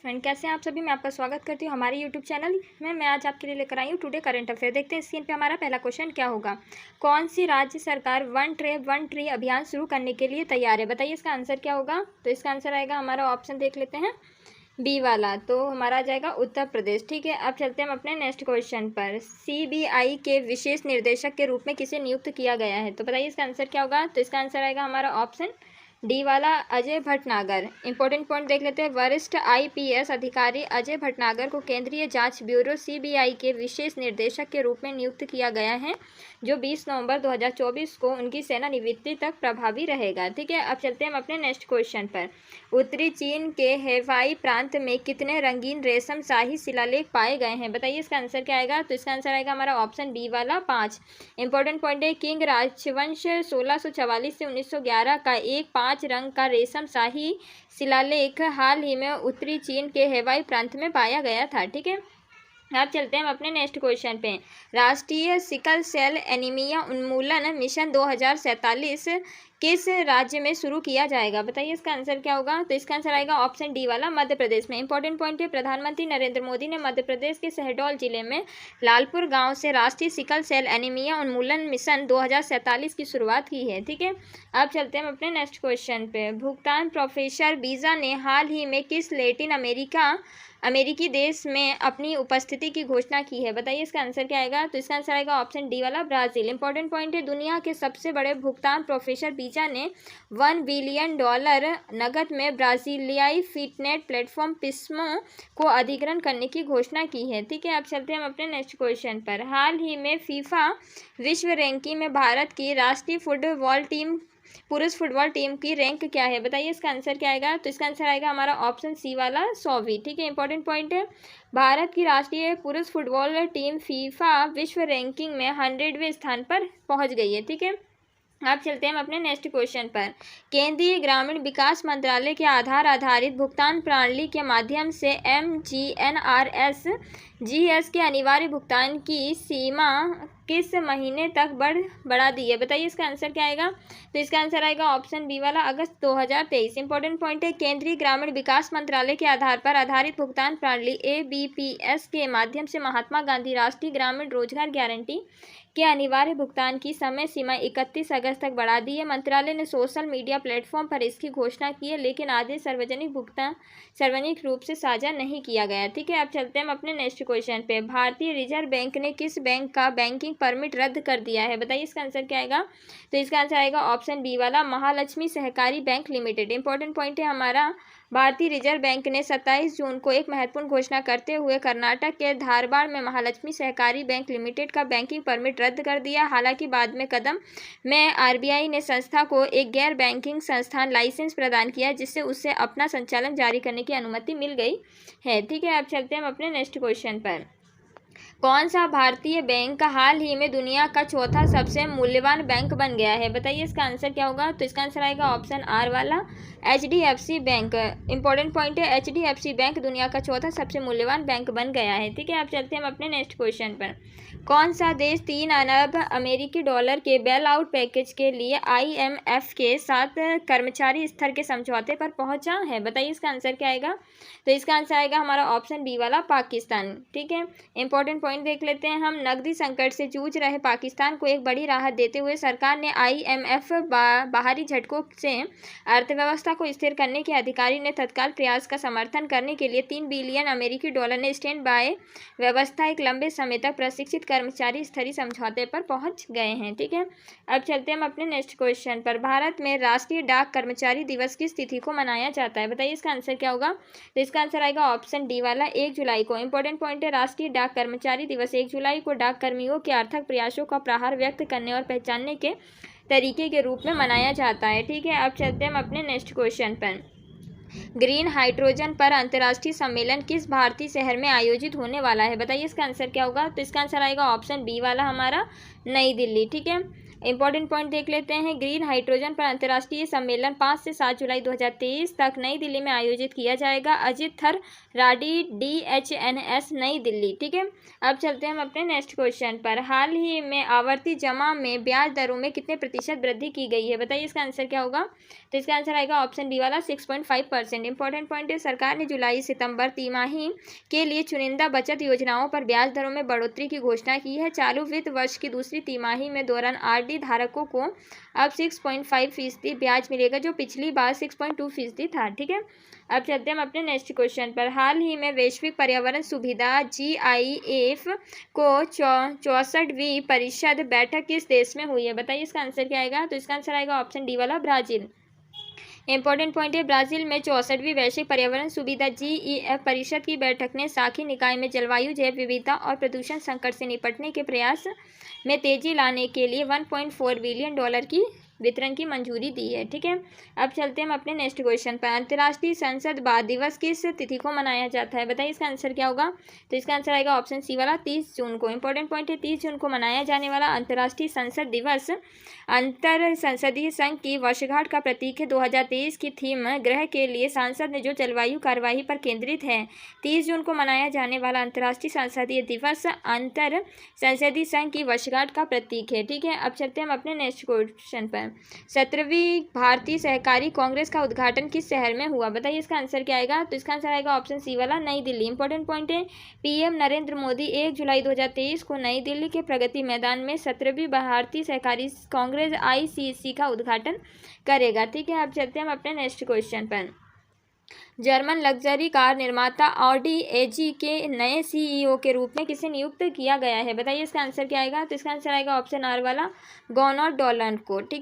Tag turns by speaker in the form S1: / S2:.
S1: Friend, कैसे हैं आप सभी। मैं आपका स्वागत करती हूँ हमारे यूट्यूब चैनल में। मैं आज आपके लिए लेकर आई हूँ टुडे करंट अफेयर। देखते हैं स्क्रीन पे हमारा पहला क्वेश्चन क्या होगा। कौन सी राज्य सरकार वन ट्री अभियान शुरू करने के लिए तैयार है। बताइए इसका आंसर क्या होगा। तो इसका आंसर आएगा, हमारा ऑप्शन देख लेते हैं, बी वाला। तो हमारा आ जाएगा उत्तर प्रदेश। ठीक है, अब चलते हैं हम अपने नेक्स्ट क्वेश्चन पर। सीबीआई के विशेष निर्देशक के रूप में किसे नियुक्त किया गया है। तो बताइए इसका आंसर क्या होगा। तो इसका आंसर आएगा हमारा ऑप्शन डी वाला, अजय भटनागर। इंपॉर्टेंट पॉइंट देख लेते हैं। वरिष्ठ आईपीएस अधिकारी अजय भटनागर को केंद्रीय जांच ब्यूरो सीबीआई के विशेष निर्देशक के रूप में नियुक्त किया गया है, जो 20 नवंबर 2024 को उनकी सेवानिवृत्ति तक प्रभावी रहेगा। ठीक है, अब चलते हैं हम अपने नेक्स्ट क्वेश्चन पर। उत्तरी चीन के हेवाई प्रांत में कितने रंगीन रेशम शाही शिलालेख पाए गए हैं। बताइए इसका आंसर क्या आएगा। तो इसका आंसर आएगा हमारा ऑप्शन बी वाला, 5। इंपॉर्टेंट पॉइंट है, किंग राजवंश 1644 से 1911 का एक 5 रंग का रेशम शाही शिलालेख हाल ही में उत्तरी चीन के हेवाई प्रांत में पाया गया था। ठीक है, अब चलते हैं हम अपने नेक्स्ट क्वेश्चन पे। राष्ट्रीय सिकल सेल एनीमिया उन्मूलन मिशन 2047 किस राज्य में शुरू किया जाएगा। बताइए इसका आंसर क्या होगा। तो इसका आंसर आएगा ऑप्शन डी वाला, मध्य प्रदेश में। इंपॉर्टेंट पॉइंट है, प्रधानमंत्री नरेंद्र मोदी ने मध्य प्रदेश के शहडोल जिले में लालपुर गांव से राष्ट्रीय सिकल सेल एनीमिया उन्मूलन मिशन 2047 की शुरुआत की है। ठीक है, अब चलते हैं हम अपने नेक्स्ट क्वेश्चन पे। भुगतान प्रोफेसर वीज़ा ने हाल ही में किस लैटिन अमेरिकी देश में अपनी उपस्थिति की घोषणा की है। बताइए इसका आंसर क्या आएगा। तो इसका आंसर आएगा ऑप्शन डी वाला, ब्राज़ील। इंपॉर्टेंट पॉइंट है, दुनिया के सबसे बड़े भुगतान प्रोफेसर वीज़ा ने $1 बिलियन नकद में ब्राज़ीलियाई फिटनेट प्लेटफॉर्म पिस्मो को अधिग्रहण करने की घोषणा की है। ठीक है, अब चलते हैं हम अपने नेक्स्ट क्वेश्चन पर। हाल ही में फीफा विश्व रैंकिंग में भारत की राष्ट्रीय पुरुष फुटबॉल टीम की रैंक क्या है। बताइए इसका आंसर क्या आएगा। तो इसका आंसर आएगा हमारा ऑप्शन सी वाला, 100वीं। ठीक है, इंपॉर्टेंट पॉइंट है, भारत की राष्ट्रीय पुरुष फुटबॉल टीम फीफा विश्व रैंकिंग में 100वें स्थान पर पहुंच गई है। ठीक है, अब चलते हैं हम अपने नेक्स्ट क्वेश्चन पर। केंद्रीय ग्रामीण विकास मंत्रालय के आधार आधारित भुगतान प्रणाली के माध्यम से MGNRSGS के अनिवार्य भुगतान की सीमा किस महीने तक बढ़ा दी है। बताइए इसका आंसर क्या आएगा। तो इसका आंसर आएगा ऑप्शन बी वाला, अगस्त 2023। इंपॉर्टेंट पॉइंट है, केंद्रीय ग्रामीण विकास मंत्रालय के आधार पर आधारित भुगतान प्रणाली ABPS के माध्यम से महात्मा गांधी राष्ट्रीय ग्रामीण रोजगार गारंटी के अनिवार्य भुगतान की समय सीमा 31 अगस्त तक बढ़ा दी है। मंत्रालय ने सोशल मीडिया प्लेटफॉर्म पर इसकी घोषणा की है, लेकिन आदेश सार्वजनिक रूप से साझा नहीं किया गया। ठीक है, अब चलते हैं हम अपने नेक्स्ट क्वेश्चन पे। भारतीय रिजर्व बैंक ने किस बैंक का बैंकिंग परमिट रद्द कर दिया है। बताइए इसका आंसर क्या आएगा। तो इसका आंसर आएगा ऑप्शन बी वाला, महालक्ष्मी सहकारी बैंक लिमिटेड। इंपॉर्टेंट पॉइंट है हमारा, भारतीय रिजर्व बैंक ने 27 जून को एक महत्वपूर्ण घोषणा करते हुए कर्नाटक के धारवाड़ में महालक्ष्मी सहकारी बैंक लिमिटेड का बैंकिंग परमिट रद्द कर दिया। हालांकि बाद में कदम में आरबीआई ने संस्था को एक गैर बैंकिंग संस्थान लाइसेंस प्रदान किया, जिससे उसे अपना संचालन जारी करने की अनुमति मिल गई है। ठीक है, अब चलते हैं हम अपने नेक्स्ट क्वेश्चन पर। कौन सा भारतीय बैंक हाल ही में दुनिया का चौथा सबसे मूल्यवान बैंक बन गया है। बताइए इसका आंसर क्या होगा। तो इसका आंसर आएगा ऑप्शन आर वाला, HDFC बैंक। इंपॉर्टेंट पॉइंट है, HDFC बैंक दुनिया का चौथा सबसे मूल्यवान बैंक बन गया है। ठीक है, अब चलते हैं हम अपने नेक्स्ट क्वेश्चन पर। कौन सा देश 3 अरब अमेरिकी डॉलर के बेल आउट पैकेज के लिए IMF के साथ कर्मचारी स्तर के समझौते पर पहुंचा है। बताइए इसका आंसर क्या आएगा। तो इसका आंसर आएगा हमारा ऑप्शन बी वाला, पाकिस्तान। ठीक है, इंपॉर्टेंट पॉइंट देख लेते हैं हम। नकदी संकट से जूझ रहे पाकिस्तान को एक बड़ी राहत देते हुए सरकार ने IMF बाहरी झटकों से अर्थव्यवस्था को स्थिर करने के अधिकारी ने तत्काल प्रयास का समर्थन करने के लिए $3 बिलियन अमेरिकी डॉलर ने स्टैंड बाय व्यवस्था एक लंबे समय तक प्रशिक्षित कर्मचारी स्तरीय समझौते पर पहुंच गए हैं। ठीक है, अब चलते हैं हम अपने नेक्स्ट क्वेश्चन पर। भारत में राष्ट्रीय डाक कर्मचारी दिवस किस तिथि को मनाया जाता है। बताइए इसका आंसर क्या होगा। तो इसका आंसर आएगा ऑप्शन डी वाला, 1 जुलाई को। इंपॉर्टेंट पॉइंट है, राष्ट्रीय डाक कर्मचारी दिवस 1 जुलाई को डाक कर्मियों के अर्थक प्रयासों का प्रहार व्यक्त करने और पहचानने के तरीके के रूप में मनाया जाता है। ठीक है, अब चलते हैं हम अपने नेक्स्ट क्वेश्चन पर। ग्रीन हाइड्रोजन पर अंतर्राष्ट्रीय सम्मेलन किस भारतीय शहर में आयोजित होने वाला है। बताइए इसका आंसर क्या होगा। तो इसका आंसर आएगा ऑप्शन बी वाला, हमारा नई दिल्ली। ठीक है, इंपॉर्टेंट पॉइंट देख लेते हैं। ग्रीन हाइड्रोजन पर अंतर्राष्ट्रीय सम्मेलन 5 से 7 जुलाई 2023 तक नई दिल्ली में आयोजित किया जाएगा। अजित थर राडी DHNS नई दिल्ली। ठीक है, अब चलते हैं हम अपने नेक्स्ट क्वेश्चन पर। हाल ही में आवर्ती जमा में ब्याज दरों में कितने प्रतिशत वृद्धि की गई है? बताइए इसका आंसर क्या होगा। तो इसका आंसर आएगा ऑप्शन डी वाला 6.5%। इंपॉर्टेंट पॉइंट है, सरकार ने जुलाई सितंबर तिमाही के लिए चुनिंदा बचत योजनाओं पर ब्याज दरों में बढ़ोतरी की घोषणा की है। चालू वित्त वर्ष की दूसरी तिमाही में दौरान RD धारकों को अब 6.5% ब्याज मिलेगा, जो पिछली बार 6.2% था। ठीक है, अब चलते हैं हम अपने नेक्स्ट क्वेश्चन पर। हाल ही में वैश्विक पर्यावरण सुविधा GIF को 64वीं परिषद बैठक किस देश में हुई है? बताइए इसका आंसर क्या आएगा। तो इसका आंसर आएगा ऑप्शन डी वाला ब्राज़ील। इंपॉर्टेंट पॉइंट है, ब्राजील में 64वीं वैश्विक पर्यावरण सुविधा GEF परिषद की बैठक ने शासी निकाय में जलवायु, जैव विविधता और प्रदूषण संकट से निपटने के प्रयास में तेजी लाने के लिए $1.4 बिलियन की वितरण की मंजूरी दी है। ठीक है, अब चलते हैं हम अपने नेक्स्ट क्वेश्चन पर। अंतर्राष्ट्रीय संसद दिवस किस तिथि को मनाया जाता है? बताइए इसका आंसर क्या होगा। तो इसका आंसर आएगा ऑप्शन सी वाला 30 जून को। इंपॉर्टेंट पॉइंट है, 30 जून को मनाया जाने वाला अंतर्राष्ट्रीय संसद दिवस अंतर संसदीय संघ की वर्षगांठ का प्रतीक है। 2023 की थीम ग्रह के लिए सांसद ने जो जलवायु कार्यवाही पर केंद्रित है। 30 जून को मनाया जाने वाला अंतर्राष्ट्रीय संसदीय दिवस अंतर संसदीय संघ की वर्षगांठ का प्रतीक है। ठीक है, अब चलते हैं हम अपने नेक्स्ट क्वेश्चन पर। 17वीं भारतीय सहकारी कांग्रेस का उद्घाटन किस शहर में हुआ? बताइए इसका आंसर क्या आएगा। तो इसका आंसर आएगा ऑप्शन सी वाला नई दिल्ली। इंपॉर्टेंट पॉइंट है, PM नरेंद्र मोदी 1 जुलाई 2023 को नई दिल्ली के प्रगति मैदान में 17वीं भारतीय सहकारी कांग्रेस ICC का उद्घाटन करेगा। ठीक है, अब चलते हैं हम अपने नेक्स्ट क्वेश्चन पर। जर्मन लग्जरी कार निर्माता Audi AG के नए CEO के रूप में किसे नियुक्त किया गया है? बताइए इसका आंसर क्या आएगा। तो इसका आंसर आएगा ऑप्शन आर वाला गॉनॉट डॉलन को। ठीक